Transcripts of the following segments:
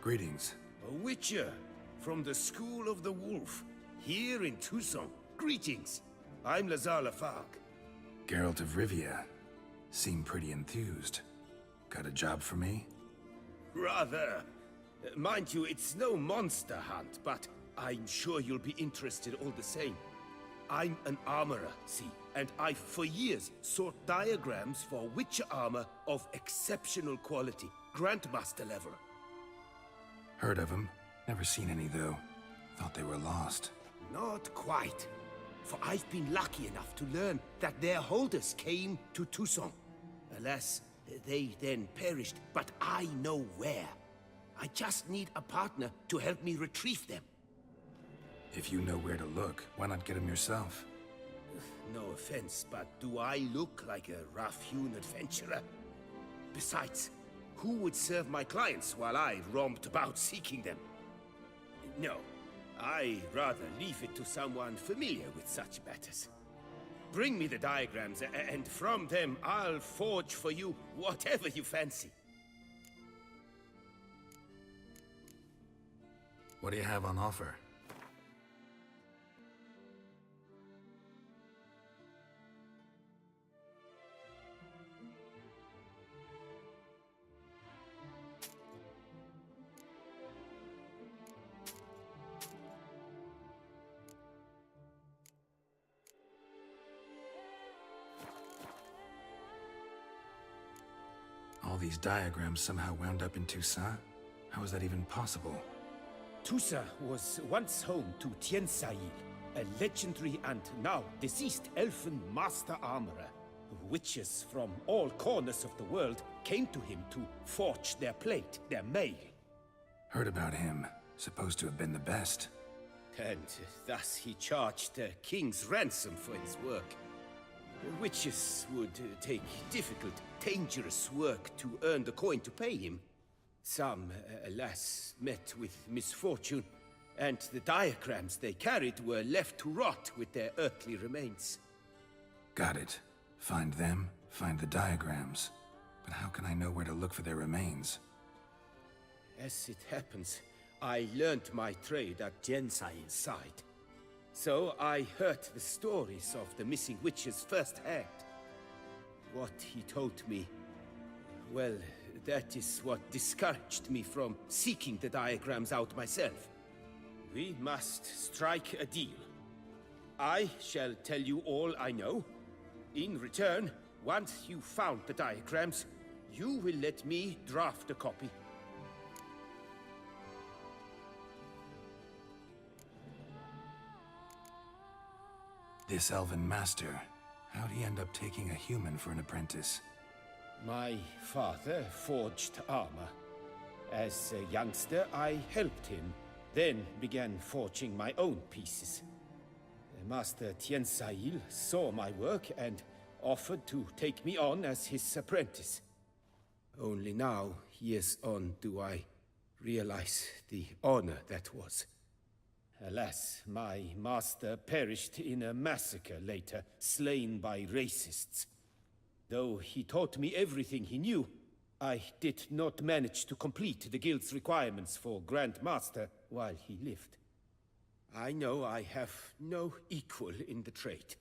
Greetings. A witcher from the School of the Wolf, here in Toussaint. Greetings. I'm Lazar Lafargue. Geralt of Rivia. Seem pretty enthused. Got a job for me? Rather. Mind you, it's no monster hunt, but I'm sure you'll be interested all the same. I'm an armorer, see, and I've for years sought diagrams for witcher armor of exceptional quality, Grandmaster level. Heard of them. Never seen any, though. Thought they were lost. Not quite. For I've been lucky enough to learn that their holders came to Toussaint. Alas, they then perished, but I know where. I just need a partner to help me retrieve them. If you know where to look, why not get them yourself? No offense, but do I look like a rough-hewn adventurer? Besides, who would serve my clients while I romped about seeking them? No, I'd rather leave it to someone familiar with such matters. Bring me the diagrams, and from them I'll forge for you whatever you fancy. What do you have on offer? All these diagrams somehow wound up in Toussaint? How is that even possible? Toussaint was once home to Toussaint, a legendary and now deceased elfin master armorer. Witches from all corners of the world came to him to forge their plate, their mail. Heard about him. Supposed to have been the best. And thus he charged a king's ransom for his work. Witches would take difficult, dangerous work to earn the coin to pay him. Some, alas, met with misfortune, and the diagrams they carried were left to rot with their earthly remains. Got it. Find them, find the diagrams. But how can I know where to look for their remains? As it happens, I learned my trade at Toussaint's side. So I heard the stories of the missing witches firsthand. What he told me, well, that is what discouraged me from seeking the diagrams out myself. We must strike a deal. I shall tell you all I know. In return, once you've found the diagrams, you will let me draft a copy. This elven master, how'd he end up taking a human for an apprentice? My father forged armor. As a youngster, I helped him, then began forging my own pieces. Master Toussaint saw my work and offered to take me on as his apprentice. Only now, years on, do I realize the honor that was. Alas, my master perished in a massacre later, slain by racists. Though he taught me everything he knew, I did not manage to complete the guild's requirements for Grandmaster while he lived. I know I have no equal in the trade.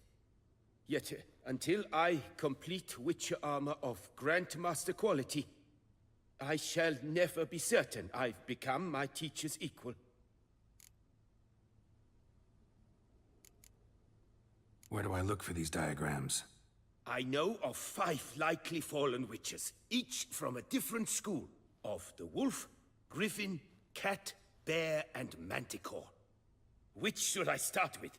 Yet, until I complete witcher armor of Grandmaster quality, I shall never be certain I've become my teacher's equal. Where do I look for these diagrams? I know of 5 likely fallen witches, each from a different school, of the wolf, griffin, cat, bear, and manticore. Which should I start with?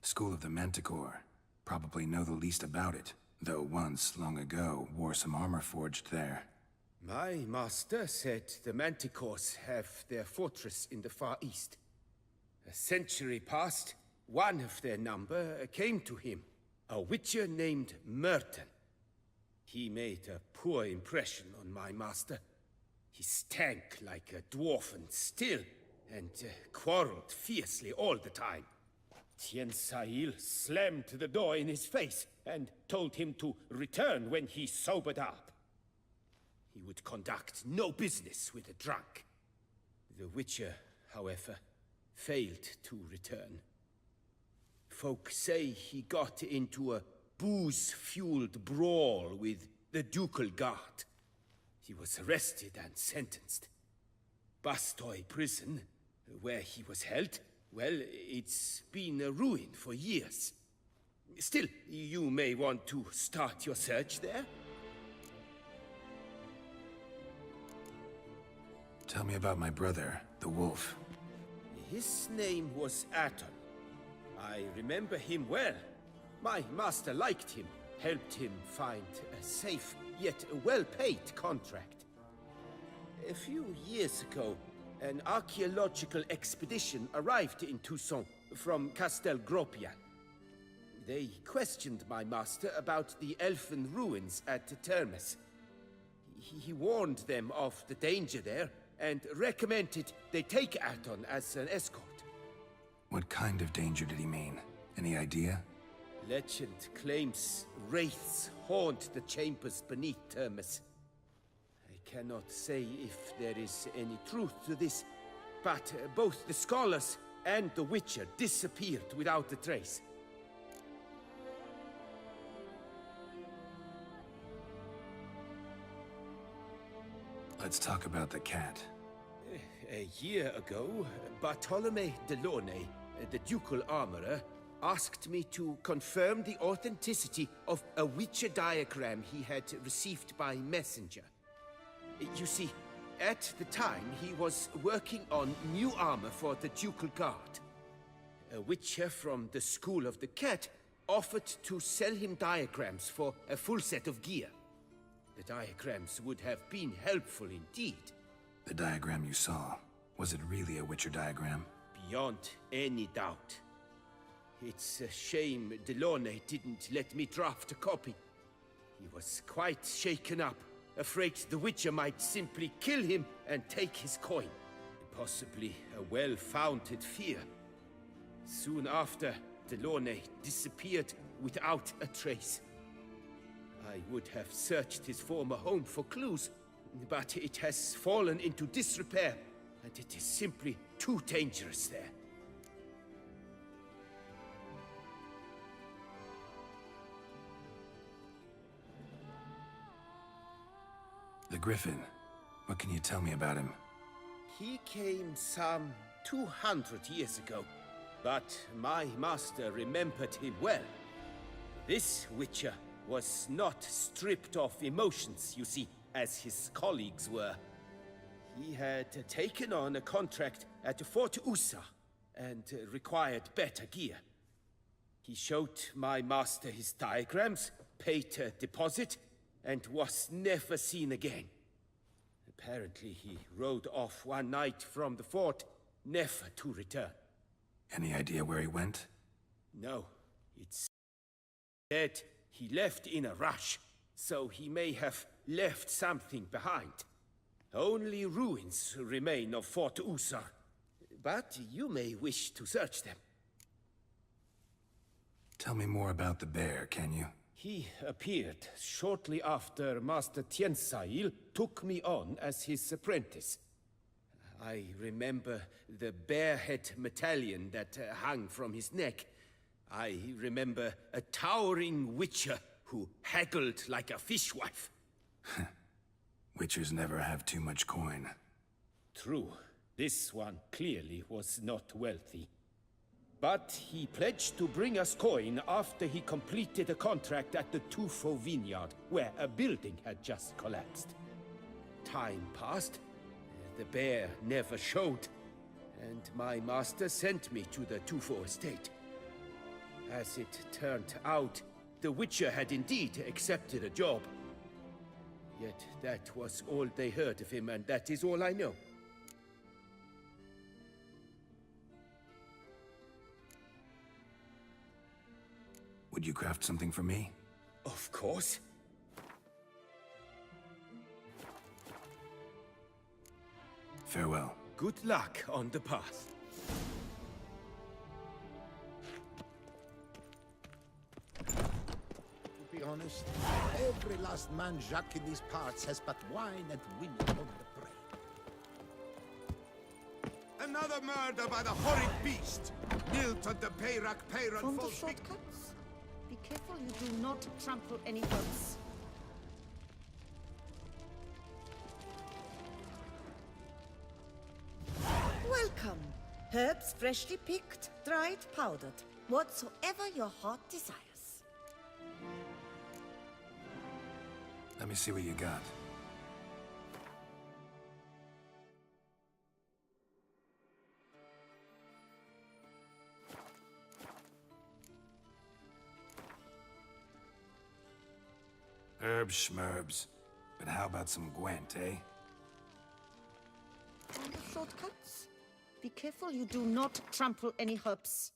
School of the Manticore. Probably know the least about it, though once, long ago, wore some armor forged there. My master said the manticores have their fortress in the Far East. A century past, one of their number came to him, a witcher named Merton. He made a poor impression on my master. He stank like a dwarfen still, and quarreled fiercely all the time. Toussaint slammed the door in his face and told him to return when he sobered up. He would conduct no business with a drunk. The Witcher, however, failed to return. Folk say he got into a booze-fueled brawl with the ducal guard. He was arrested and sentenced. Bastoy prison, where he was held, well, it's been a ruin for years. Still, you may want to start your search there. Tell me about my brother, the wolf. His name was Aton. I remember him well. My master liked him, helped him find a safe, yet well-paid contract. A few years ago, an archaeological expedition arrived in Toussaint from Castel Gropian. They questioned my master about the elfin ruins at Termes. He warned them of the danger there and recommended they take Aton as an escort. What kind of danger did he mean? Any idea? Legend claims wraiths haunt the chambers beneath Termes. I cannot say if there is any truth to this, but both the scholars and the Witcher disappeared without a trace. Let's talk about the cat. A year ago, Bartolome de Launay, the ducal armorer, asked me to confirm the authenticity of a Witcher diagram he had received by messenger. You see, at the time he was working on new armor for the ducal guard. A Witcher from the School of the Cat offered to sell him diagrams for a full set of gear. The diagrams would have been helpful indeed. The diagram you saw, was it really a Witcher diagram? Beyond any doubt. It's a shame Delaunay didn't let me draft a copy. He was quite shaken up, afraid the Witcher might simply kill him and take his coin. Possibly a well-founded fear. Soon after, Delaunay disappeared without a trace. I would have searched his former home for clues, but it has fallen into disrepair, and it is simply too dangerous there. The Griffin. What can you tell me about him? He came some 200 years ago, but my master remembered him well. This Witcher was not stripped of emotions, you see, as his colleagues were. He had taken on a contract at Fort Usa and required better gear. He showed my master his diagrams, paid a deposit, and was never seen again. Apparently he rode off one night from the fort, never to return. Any idea where he went? No, it's said he left in a rush, so he may have left something behind. Only ruins remain of Fort Usa, but you may wish to search them. Tell me more about the bear, can you? He appeared shortly after Master Toussaint took me on as his apprentice. I remember the bear-head medallion that hung from his neck. I remember a towering Witcher who haggled like a fishwife. Witchers never have too much coin. True, this one clearly was not wealthy. But he pledged to bring us coin after he completed a contract at the Tufo vineyard, where a building had just collapsed. Time passed, the bear never showed, and my master sent me to the Tufo estate. As it turned out, the Witcher had indeed accepted a job. Yet that was all they heard of him, and that is all I know. Would you craft something for me? Of course. Farewell. Good luck on the path. Would be honest. Every last man Jacques in these parts has but wine and women on the brain. Another murder by the horrid beast! Nilt on the Peyrak Peyran From the falls victim. shortcuts? Be careful you do not trample any herbs. Welcome. Herbs freshly picked, dried, powdered. Whatsoever your heart desires. Let me see what you got. Herbs schmerbs. But how about some Gwent, eh? From the shortcuts? Be careful you do not trample any herbs.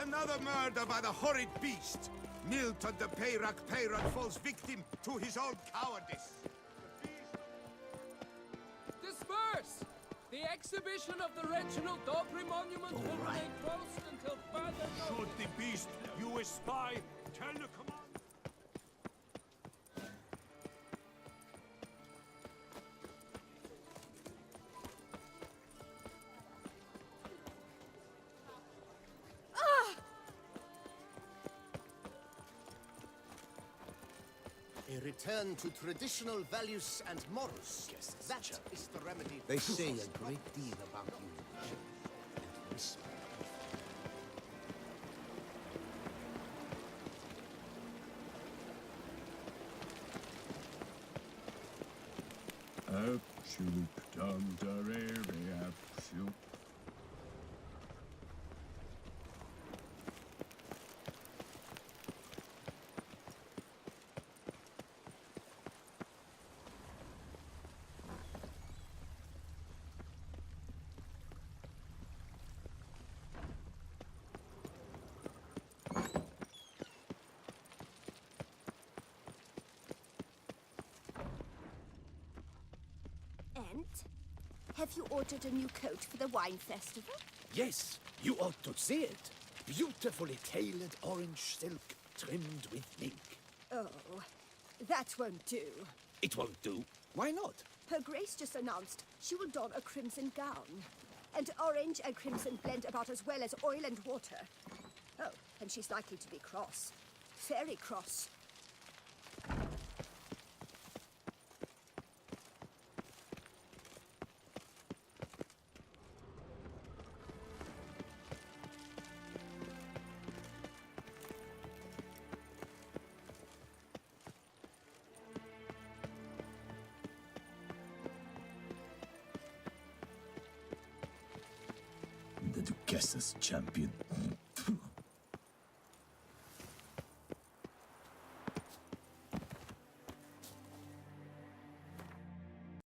Another murder by the horrid beast! Nilton the Peyrak falls victim to his own cowardice! Disperse! The exhibition of the Reginald Daubry monument will remain closed until further Should notice. the beast you espy tell the command? A return to traditional values and morals. Yes, that is the remedy. They say a great deal about you, and whisper. Absolute dundere, absolute. And? Have you ordered a new coat for the wine festival? Yes, you ought to see it. Beautifully tailored orange silk trimmed with mink. Oh, that won't do. It won't do. Why not? Her Grace just announced she will don a crimson gown. And orange and crimson blend about as well as oil and water. Oh, and she's likely to be cross. Very cross. The Duchess's champion.